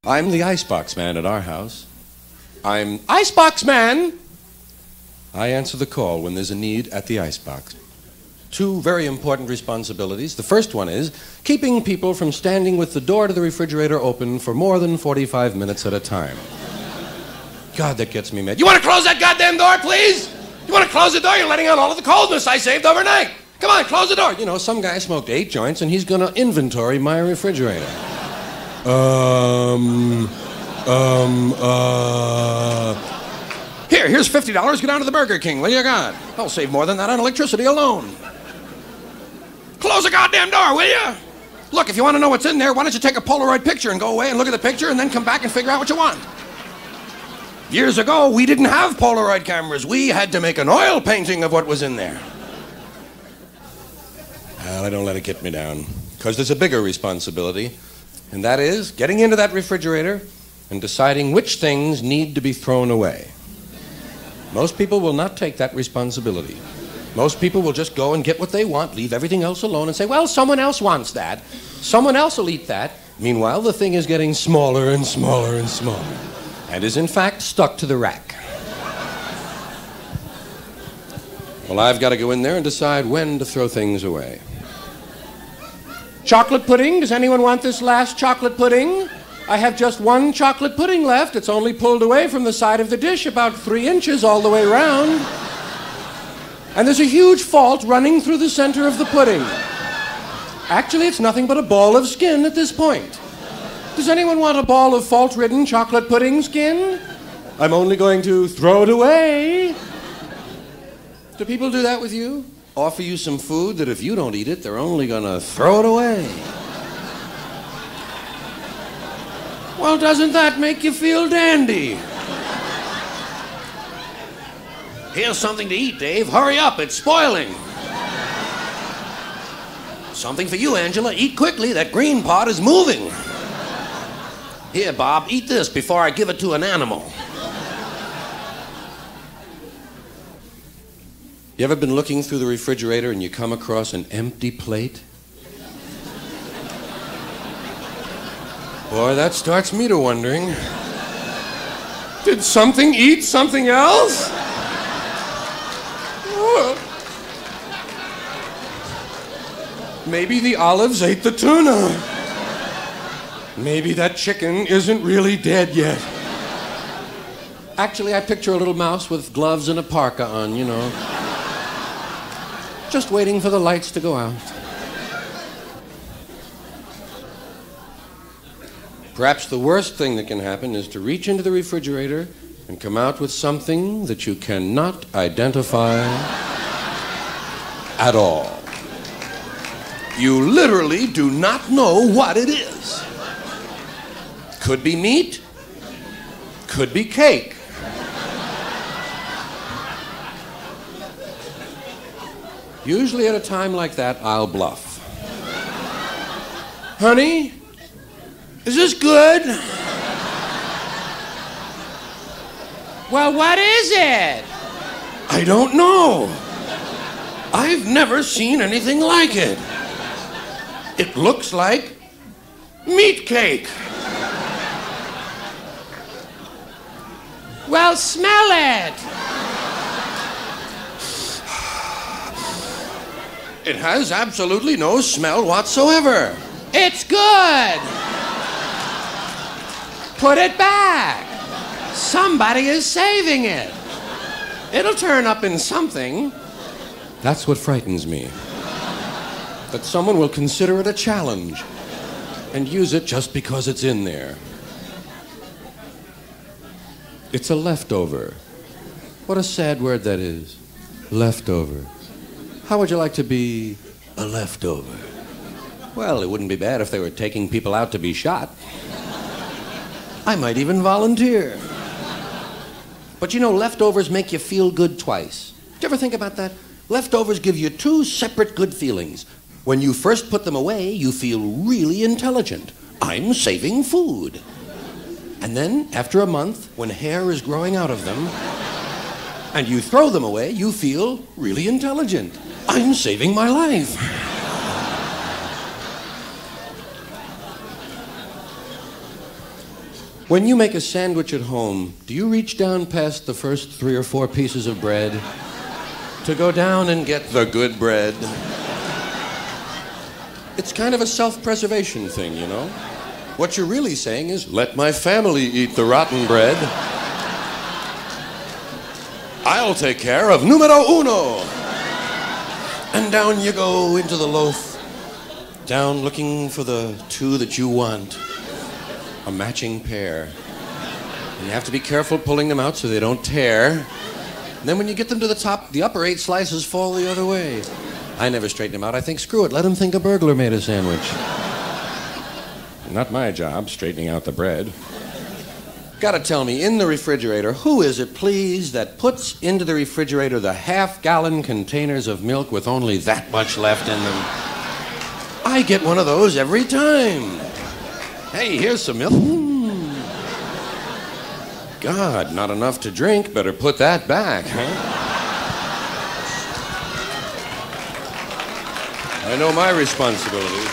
I'm the icebox man at our house. I'm icebox man! I answer the call when there's a need at the icebox. Two very important responsibilities. The first one is keeping people from standing with the door to the refrigerator open for more than 45 minutes at a time. God, that gets me mad. You want to close that goddamn door, please? You want to close the door? You're letting out all of the coldness I saved overnight. Come on, close the door. You know, some guy smoked 8 joints and he's going to inventory my refrigerator. Here's $50. Get down to the Burger King. What do you got? I'll save more than that on electricity alone. Close the goddamn door, will you? Look, if you want to know what's in there, why don't you take a Polaroid picture and go away and look at the picture and then come back and figure out what you want? Years ago, we didn't have Polaroid cameras. We had to make an oil painting of what was in there. Well, I don't let it get me down, because there's a bigger responsibility, and that is getting into that refrigerator and deciding which things need to be thrown away. Most people will not take that responsibility. Most people will just go and get what they want, leave everything else alone, and say, well, someone else wants that. Someone else will eat that. Meanwhile, the thing is getting smaller and smaller and smaller, and is in fact stuck to the rack. Well, I've got to go in there and decide when to throw things away. Chocolate pudding? Does anyone want this last chocolate pudding? I have just one chocolate pudding left. It's only pulled away from the side of the dish about 3 inches all the way around. And there's a huge fault running through the center of the pudding. Actually, it's nothing but a ball of skin at this point. Does anyone want a ball of fault-ridden chocolate pudding skin? I'm only going to throw it away. Do people do that with you? Offer you some food that if you don't eat it, they're only going to throw it away. Well, doesn't that make you feel dandy? Here's something to eat, Dave. Hurry up, it's spoiling. Something for you, Angela. Eat quickly, that green pot is moving. Here, Bob, eat this before I give it to an animal. You ever been looking through the refrigerator and you come across an empty plate? Boy, that starts me to wondering. Did something eat something else? Oh. Maybe the olives ate the tuna. Maybe that chicken isn't really dead yet. Actually, I picture a little mouse with gloves and a parka on, you know. Just waiting for the lights to go out. Perhaps the worst thing that can happen is to reach into the refrigerator and come out with something that you cannot identify at all. You literally do not know what it is. Could be meat, could be cake. Usually at a time like that, I'll bluff. Honey, is this good? Well, what is it? I don't know. I've never seen anything like it. It looks like meat cake. Well, smell it. It has absolutely no smell whatsoever. It's good. Put it back. Somebody is saving it. It'll turn up in something. That's what frightens me. That someone will consider it a challenge and use it just because it's in there. It's a leftover. What a sad word that is. Leftover. How would you like to be a leftover? Well, it wouldn't be bad if they were taking people out to be shot. I might even volunteer. But you know, leftovers make you feel good twice. Did you ever think about that? Leftovers give you 2 separate good feelings. When you first put them away, you feel really intelligent. I'm saving food. And then, after a month, when hair is growing out of them, and you throw them away, you feel really intelligent. I'm saving my life. When you make a sandwich at home, do you reach down past the first 3 or 4 pieces of bread to go down and get the good bread? It's kind of a self-preservation thing, you know? What you're really saying is, let my family eat the rotten bread. I'll take care of numero uno. And down you go into the loaf, down looking for the 2 that you want, a matching pair. And you have to be careful pulling them out so they don't tear. And then when you get them to the top, the upper 8 slices fall the other way. I never straighten them out. I think, screw it, let them think a burglar made a sandwich. Not my job, straightening out the bread. Gotta tell me, in the refrigerator, who is it, please, that puts into the refrigerator the half-gallon containers of milk with only that much left in them? I get one of those every time. Hey, here's some milk. God, not enough to drink. Better put that back, huh? I know my responsibility.